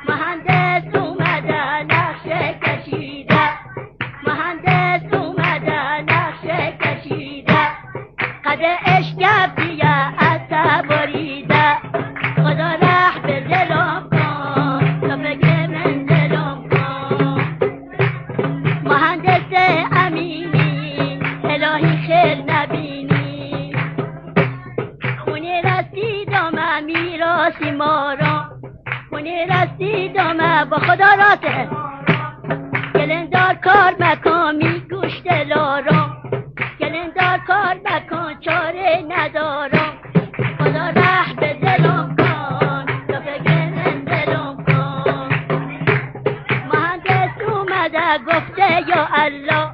مهندس اومده نقشه کشیده، مهندس اومده نقشه کشیده، قد اشکبیه از بریده، خدا رح به دلم کن تا فکر من دلم کن. مهندس امینی الهی خیر نبینی، خونه رسیدم میراسی مارم، خونه رسیدم با خدا راته، گلندار کار مکن می گوش دلارم، گلندار کار مکن چاره ندارم، خدا رح به دلم کن تا فکر من دلم کن. مهندس اومده گفته یا الله